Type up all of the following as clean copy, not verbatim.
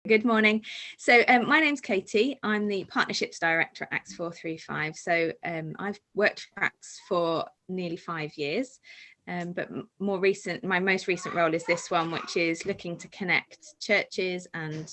Good morning. So my name's Katie. I'm the Partnerships Director at Acts 435. So I've worked for Acts for nearly 5 years, but my most recent role is this one, which is looking to connect churches and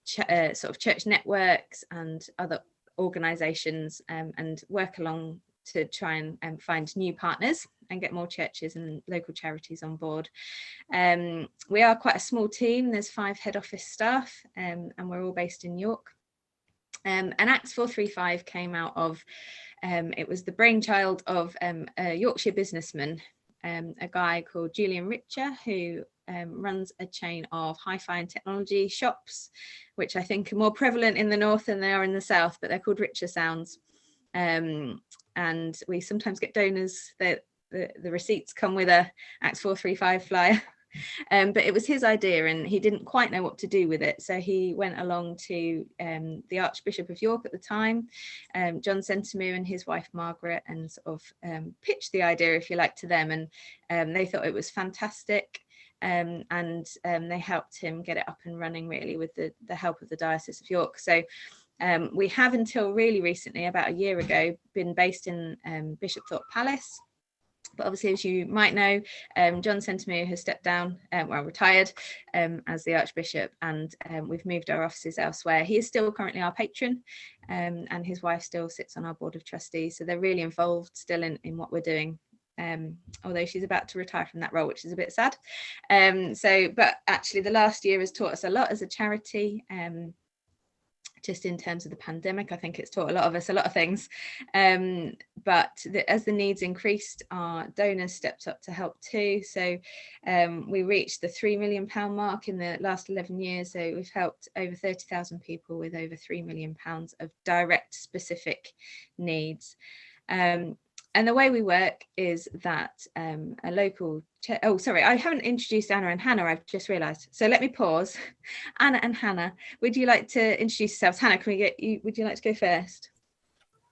sort of church networks and other organisations and work along to try and find new partners and get more churches and local charities on board. We are quite a small team. There's 5 head office staff and we're all based in York. And Acts 435 came out of, it was the brainchild of a Yorkshire businessman, a guy called Julian Richer, who runs a chain of hi-fi and technology shops, which I think are more prevalent in the north than they are in the south, but they're called Richer Sounds. And we sometimes get donors that the receipts come with a Acts 435 flyer. But it was his idea and he didn't quite know what to do with it. So he went along to the Archbishop of York at the time, John Sentamu and his wife Margaret, and sort of pitched the idea, if you like, to them. And they thought it was fantastic. And they helped him get it up and running, really, with the help of the Diocese of York. So we have, until really recently, about a year ago, been based in Bishopthorpe Palace. But obviously, as you might know, John Sentamu has stepped down, retired as the Archbishop, and we've moved our offices elsewhere. He is still currently our patron, and his wife still sits on our board of trustees. So they're really involved still in what we're doing. Although she's about to retire from that role, which is a bit sad. But actually the last year has taught us a lot as a charity. Just in terms of the pandemic, I think it's taught a lot of us a lot of things. But as the needs increased, our donors stepped up to help too. So we reached the £3 million mark in the last 11 years. So we've helped over 30,000 people with over £3 million of direct specific needs. And the way we work is that a local... I haven't introduced Anna and Hannah, I've just realised. So let me pause. Anna and Hannah, would you like to introduce yourselves? Hannah, would you like to go first?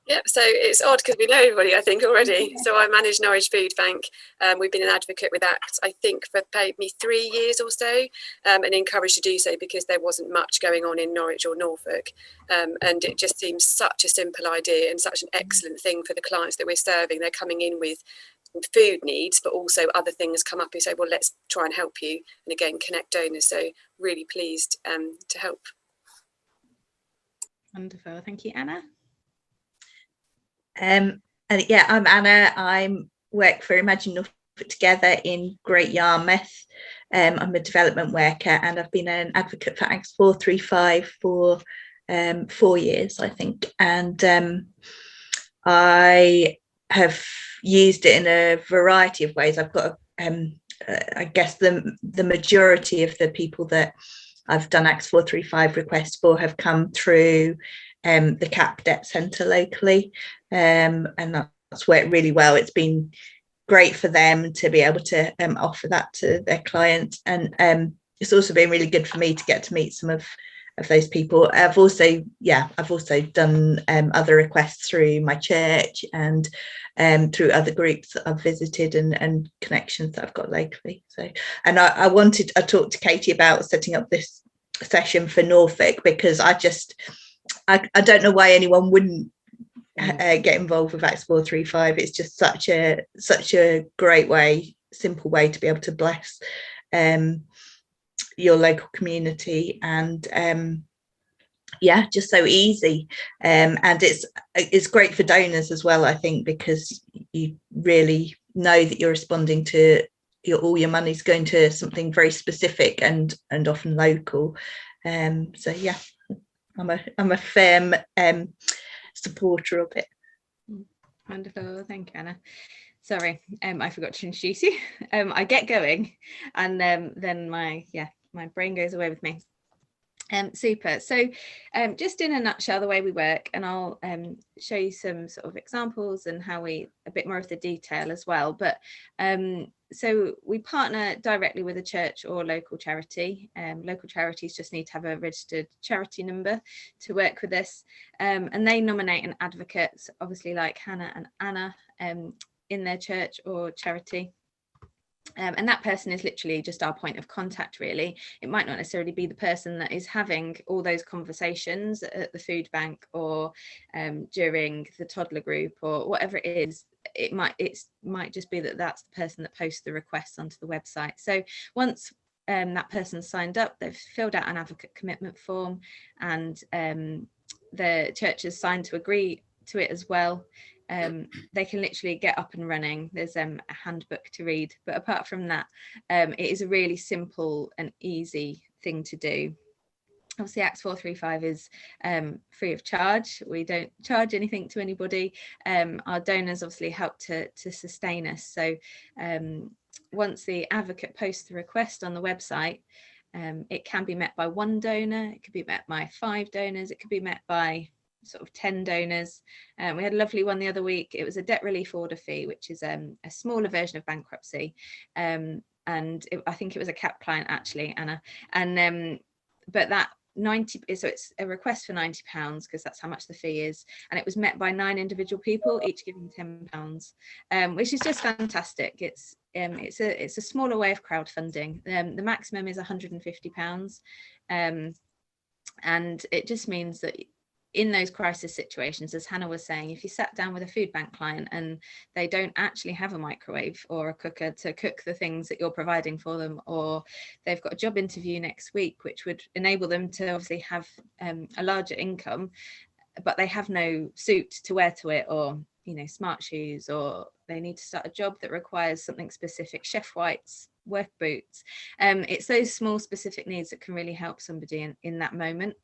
Yep, so it's odd because we know everybody, I think, already. So I manage Norwich Food Bank. We've been an advocate with ACT, I think, for maybe 3 years or so, and encouraged to do so because there wasn't much going on in Norwich or Norfolk. And it just seems such a simple idea and such an excellent thing for the clients that we're serving. They're coming in with food needs, but also other things come up and say, well, let's try and help you. And again, connect donors. So really pleased to help. Wonderful. Thank you, Anna. And yeah, I'm Anna. I work for Imagine Norfolk Together in Great Yarmouth. I'm a development worker and I've been an advocate for Acts 435 for 4 years, I think. And I have used it in a variety of ways. I've got, I guess, the majority of the people that I've done Acts 435 requests for have come through the CAP Debt Centre locally, and that's worked really well. It's been great for them to be able to offer that to their clients, and it's also been really good for me to get to meet some of those people. I've also done other requests through my church and through other groups that I've visited and connections that I've got locally. So, and I talked to Katie about setting up this session for Norfolk because I don't know why anyone wouldn't get involved with Acts 435. It's just such a great way, simple way to be able to bless your local community, and just so easy, and it's great for donors as well, I think, because you really know that you're responding to all your money's going to something very specific and often local. So yeah, I'm a firm supporter of it. Wonderful, thank you, Anna. Sorry, I forgot to introduce you. I get going and then my brain goes away with me. Super. So just in a nutshell, the way we work, and I'll show you some sort of examples and how a bit more of the detail as well. But so we partner directly with a church or local charity. Local charities just need to have a registered charity number to work with us, and they nominate an advocate, obviously like Hannah and Anna, in their church or charity. And that person is literally just our point of contact, really. It might not necessarily be the person that is having all those conversations at the food bank or during the toddler group or whatever it is. It might just be that that's the person that posts the requests onto the website. So once that person's signed up, they've filled out an advocate commitment form, and the church has signed to agree to it as well. They can literally get up and running. There's a handbook to read, but apart from that, it is a really simple and easy thing to do. Obviously, Acts 435 is free of charge. We don't charge anything to anybody. Our donors obviously help to sustain us. So once the advocate posts the request on the website, it can be met by one donor, it could be met by 5 donors, it could be met by sort of 10 donors. We had a lovely one the other week. It was a debt relief order fee, which is a smaller version of bankruptcy. I think it was a cap client actually, Anna. And but that 90, so it's a request for £90 because that's how much the fee is, and it was met by 9 individual people, each giving £10, which is just fantastic. It's a smaller way of crowdfunding. The maximum is £150, and it just means that in those crisis situations, as Hannah was saying, if you sat down with a food bank client and they don't actually have a microwave or a cooker to cook the things that you're providing for them, or they've got a job interview next week, which would enable them to obviously have a larger income, but they have no suit to wear to it, or smart shoes, or they need to start a job that requires something specific, chef whites, work boots. It's those small specific needs that can really help somebody in that moment,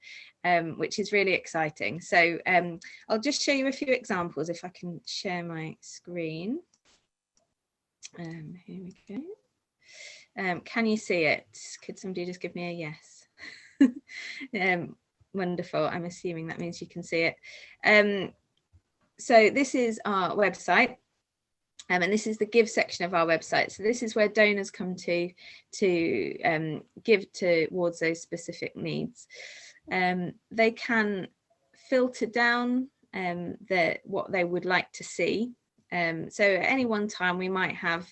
which is really exciting. So I'll just show you a few examples if I can share my screen. Here we go. Can you see it? Could somebody just give me a yes? Wonderful. I'm assuming that means you can see it. So this is our website. And this is the give section of our website. So this is where donors come to give towards those specific needs. They can filter down what they would like to see. So at any one time, we might have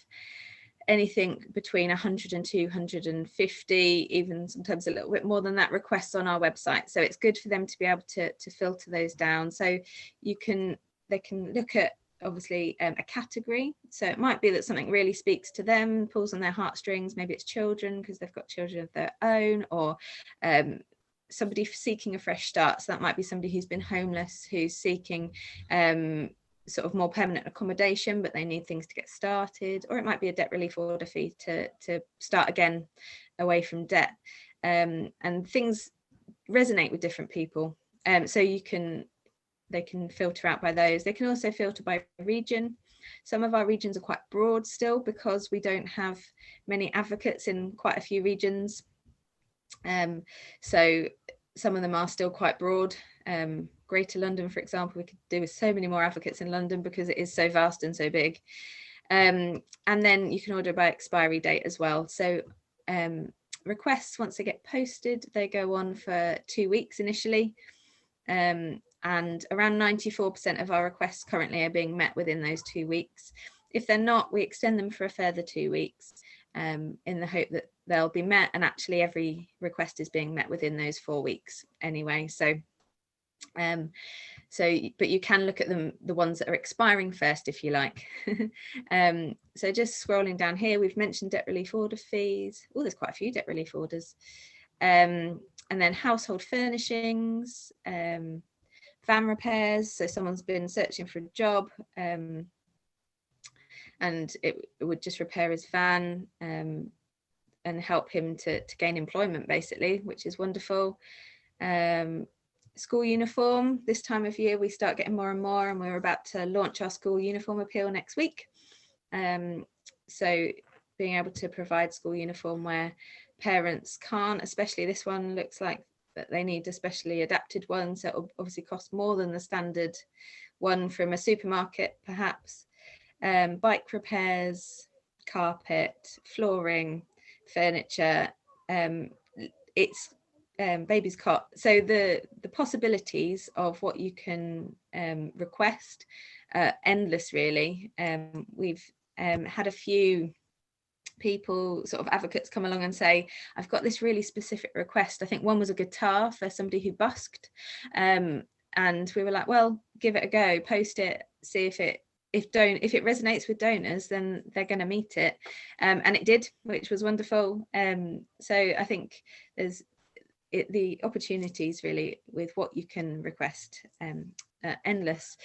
anything between 100 and 250, even sometimes a little bit more than that, requests on our website. So it's good for them to be able to filter those down. So they can look at obviously a category. So it might be that something really speaks to them, pulls on their heartstrings. Maybe it's children because they've got children of their own, or somebody seeking a fresh start. So that might be somebody who's been homeless, who's seeking sort of more permanent accommodation, but they need things to get started. Or it might be a debt relief order fee to start again away from debt. And things resonate with different people. So they can filter out by those. They can also filter by region. Some of our regions are quite broad still because we don't have many advocates in quite a few regions. So some of them are still quite broad. Greater London, for example, we could do with so many more advocates in London because it is so vast and so big. And then you can order by expiry date as well. So requests, once they get posted, they go on for 2 weeks initially. And around 94% of our requests currently are being met within those 2 weeks. If they're not, we extend them for a further 2 weeks in the hope that they'll be met. And actually every request is being met within those 4 weeks anyway. So, but you can look at them, the ones that are expiring first, if you like. So just scrolling down here, we've mentioned debt relief order fees. Oh, there's quite a few debt relief orders. And then household furnishings, van repairs. So someone's been searching for a job and it would just repair his van and help him to gain employment, basically, which is wonderful. School uniform. This time of year we start getting more and more, and we're about to launch our school uniform appeal next week. So being able to provide school uniform where parents can't, especially this one looks like that they need a specially adapted one, so it'll obviously cost more than the standard one from a supermarket perhaps. Bike repairs, carpet, flooring, furniture, it's baby's cot. So the possibilities of what you can request are endless, really. We've had a few people, sort of advocates, come along and say, I've got this really specific request. I think one was a guitar for somebody who busked, and we were like, well, give it a go, post it, see if it resonates with donors, then they're going to meet it, and it did, which was wonderful. So I think there's the opportunities really with what you can request, endless,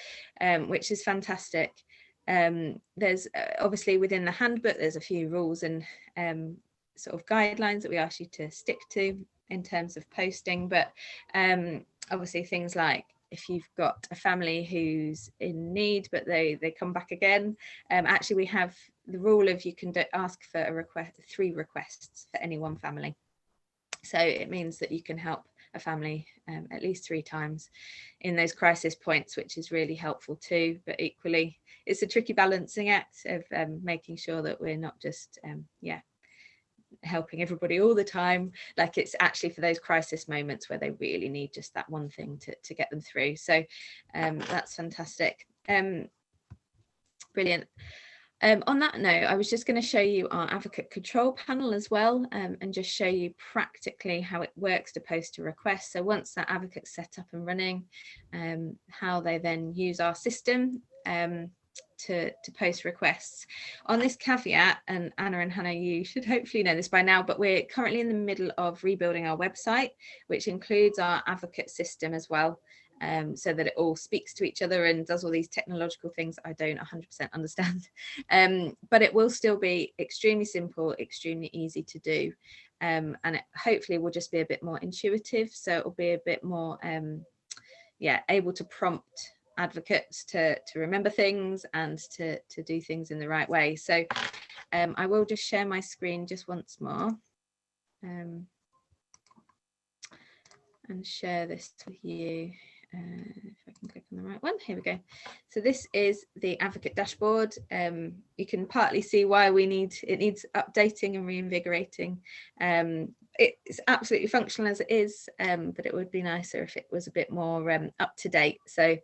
which is fantastic. There's obviously within the handbook there's a few rules and sort of guidelines that we ask you to stick to in terms of posting, but obviously things like if you've got a family who's in need but they come back again, actually we have the rule of you can ask for a request, 3 requests for any one family. So it means that you can help a family at least 3 times in those crisis points, which is really helpful too. But equally, it's a tricky balancing act of making sure that we're not just helping everybody all the time. Like, it's actually for those crisis moments where they really need just that one thing to get them through. So that's fantastic. Brilliant. On that note, I was just going to show you our advocate control panel as well, and just show you practically how it works to post a request. So once that advocate's set up and running, how they then use our system to post requests. On this caveat, and Anna and Hannah, you should hopefully know this by now, but we're currently in the middle of rebuilding our website, which includes our advocate system as well. So that it all speaks to each other and does all these technological things I don't 100% understand, but it will still be extremely simple, extremely easy to do, and it hopefully will just be a bit more intuitive, so it will be a bit more able to prompt advocates to remember things and to do things in the right way. So I will just share my screen just once more and share this with you. If I can click on the right one, here we go. So this is the advocate dashboard. You can partly see why it needs updating and reinvigorating. It's absolutely functional as it is, but it would be nicer if it was a bit more up to date. So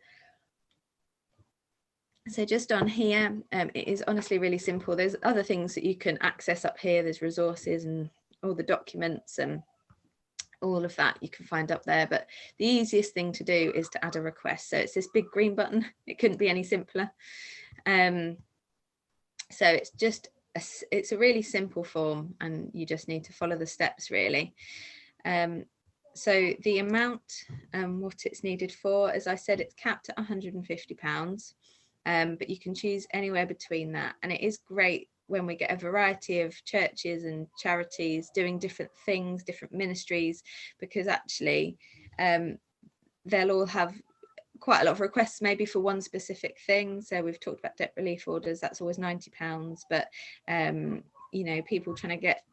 just on here, it is honestly really simple. There's other things that you can access up here. There's resources and all the documents and all of that you can find up there, but the easiest thing to do is to add a request. So it's this big green button. It couldn't be any simpler. So it's a really simple form, and you just need to follow the steps really. So the amount, what it's needed for, as I said, it's capped at £150, but you can choose anywhere between that, and it is great when we get a variety of churches and charities doing different things, different ministries, because actually they'll all have quite a lot of requests maybe for one specific thing. So we've talked about debt relief orders, that's always £90, but you know, people trying to get,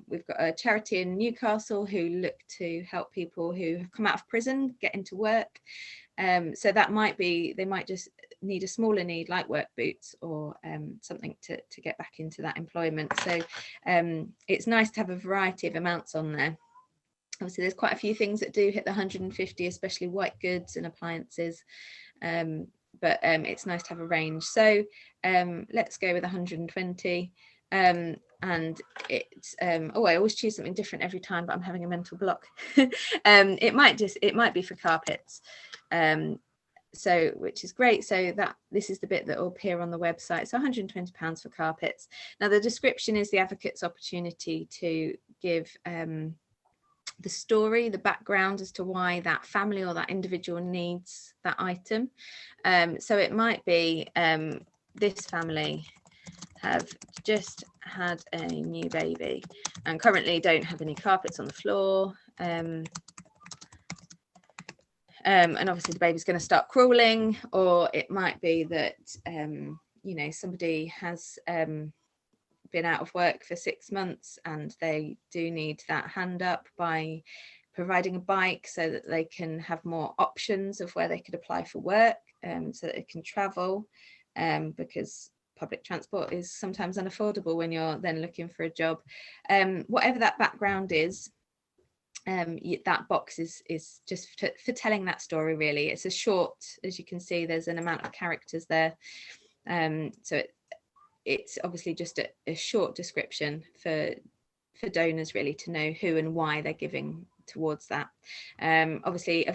we've got a charity in Newcastle who look to help people who have come out of prison get into work. So that might be, they might just need a smaller need like work boots or something to get back into that employment. So it's nice to have a variety of amounts on there. Obviously there's quite a few things that do hit the 150, especially white goods and appliances, but it's nice to have a range. So let's go with 120. And it's I always choose something different every time, but I'm having a mental block. It might be for carpets, so which is great. So that this is the bit that will appear on the website. So £120 for carpets. Now the description is the advocate's opportunity to give the story, the background as to why that family or that individual needs that item. So it might be this family have just had a new baby and currently don't have any carpets on the floor, and obviously the baby's going to start crawling, or it might be that you know, somebody has been out of work for 6 months and they do need that hand up by providing a bike so that they can have more options of where they could apply for work, so that they can travel, because public transport is sometimes unaffordable when you're then looking for a job. Whatever that background is, that box is just for telling that story really. It's a short, as you can see, there's an amount of characters there, so it's obviously just a short description for donors really to know who and why they're giving towards that. Obviously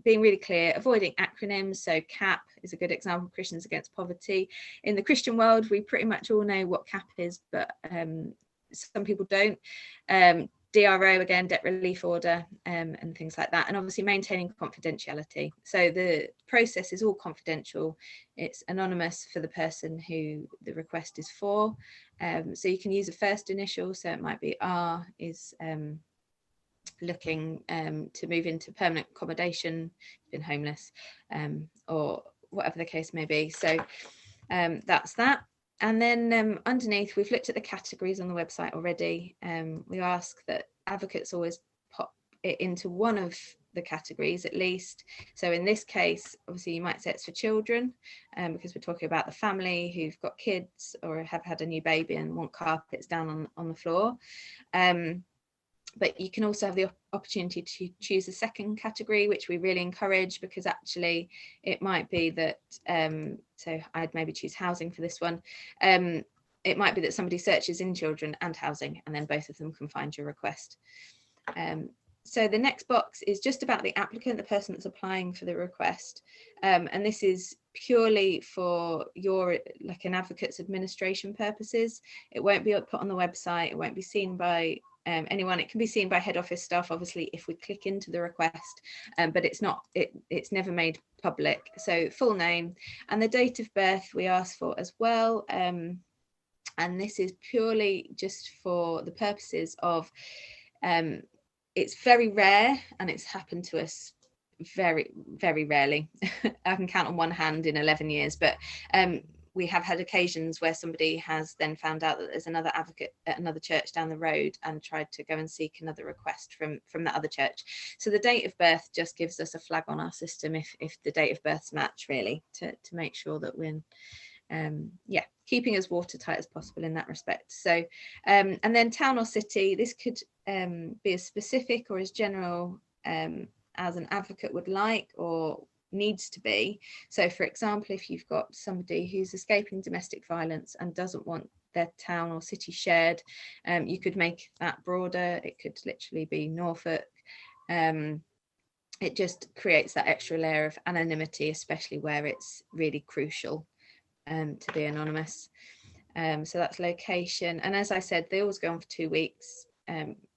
being really clear, avoiding acronyms. So CAP is a good example, Christians Against Poverty. In the Christian world, we pretty much all know what CAP is, but some people don't. DRO, again, debt relief order, and things like that. And obviously maintaining confidentiality. So the process is all confidential. It's anonymous for the person who the request is for. So you can use a first initial. So it might be R is looking to move into permanent accommodation, been homeless, or whatever the case may be. So that's that. And then underneath, we've looked at the categories on the website already. We ask that advocates always pop it into one of the categories at least. So in this case, obviously you might say it's for children, because we're talking about the family who've got kids or have had a new baby and want carpets down on the floor. But you can also have the opportunity to choose a second category, which we really encourage, because actually it might be that, so I'd maybe choose housing for this one. It might be that somebody searches in children and housing, and then both of them can find your request. So the next box is just about the applicant, the person that's applying for the request. And this is purely for your, like, an advocate's administration purposes. It won't be put on the website. It won't be seen by anyone. It can be seen by head office staff, obviously, if we click into the request, but it's never made public. So full name and the date of birth we ask for as well. And this is purely just for the purposes of, it's very rare, and it's happened to us very, very rarely. I can count on one hand in 11 years, but we have had occasions where somebody has then found out that there's another advocate at another church down the road and tried to go and seek another request from that other church. So the date of birth just gives us a flag on our system if the date of births match, really, to make sure that we're keeping as watertight as possible in that respect. So and then town or city, this could be as specific or as general as an advocate would like or needs to be. So for example, if you've got somebody who's escaping domestic violence and doesn't want their town or city shared, you could make that broader. It could literally be Norfolk. It just creates that extra layer of anonymity, especially where it's really crucial to be anonymous. So that's location, and as I said, they always go on for 2 weeks.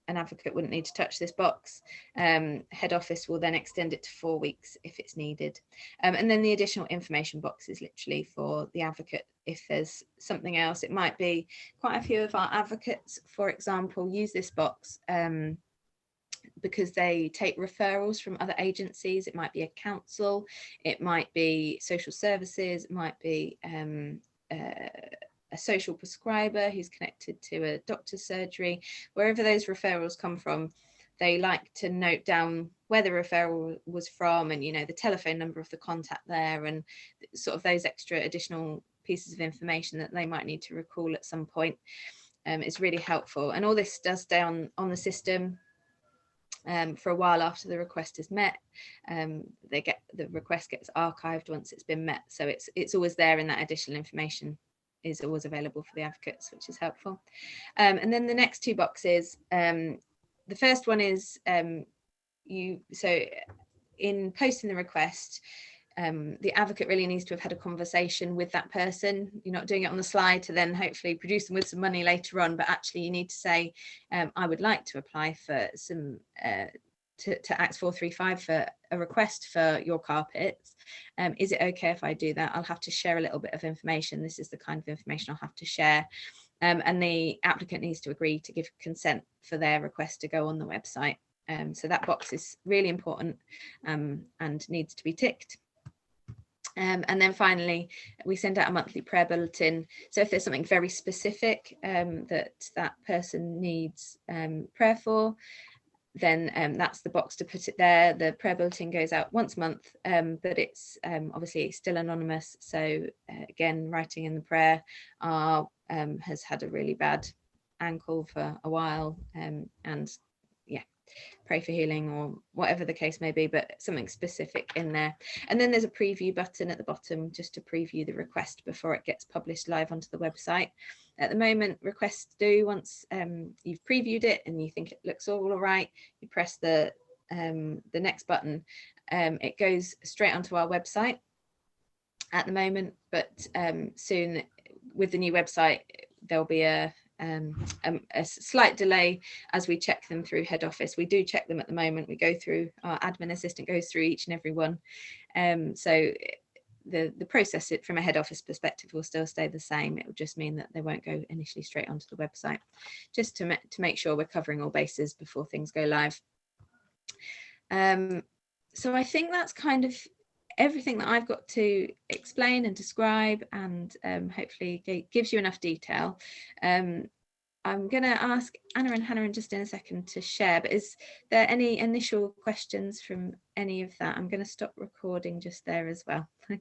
An advocate wouldn't need to touch this box. Head office will then extend it to 4 weeks if it's needed. And then the additional information box is literally for the advocate if there's something else. It might be quite a few of our advocates, for example, use this box because they take referrals from other agencies. It might be a council, it might be social services, it might be a social prescriber who's connected to a doctor's surgery. Wherever those referrals come from, they like to note down where the referral was from and, you know, the telephone number of the contact there, and sort of those extra additional pieces of information that they might need to recall at some point. Is really helpful. And all this does stay on the system for a while after the request is met. The request gets archived once it's been met, so it's always there, and that additional information is always available for the advocates, which is helpful. And then the next two boxes, the first one is so in posting the request, the advocate really needs to have had a conversation with that person. You're not doing it on the slide to then hopefully produce them with some money later on, but actually you need to say, I would like to apply for some to Acts 435 for a request for your carpets. Is it okay if I do that? I'll have to share a little bit of information. This is the kind of information I'll have to share. And the applicant needs to agree to give consent for their request to go on the website. So that box is really important and needs to be ticked. And then finally, we send out a monthly prayer bulletin. So if there's something very specific that person needs prayer for, then that's the box to put it there. The prayer bulletin goes out once a month, but it's obviously still anonymous. So again, writing in the prayer has had a really bad ankle for a while, and yeah, pray for healing or whatever the case may be, but something specific in there. And then there's a preview button at the bottom just to preview the request before it gets published live onto the website. At the moment, requests do, once you've previewed it and you think it looks all right, you press the next button, it goes straight onto our website at the moment, but soon with the new website there'll be a slight delay as we check them through head office. We do check them at the moment. We go through, our admin assistant goes through each and every one, so the process from a head office perspective will still stay the same. It will just mean that they won't go initially straight onto the website, just to make sure we're covering all bases before things go live. So I think that's kind of everything that I've got to explain and describe, and hopefully gives you enough detail. I'm going to ask Anna and Hannah in just in a second to share, but is there any initial questions from any of that? I'm going to stop recording just there as well. Okay.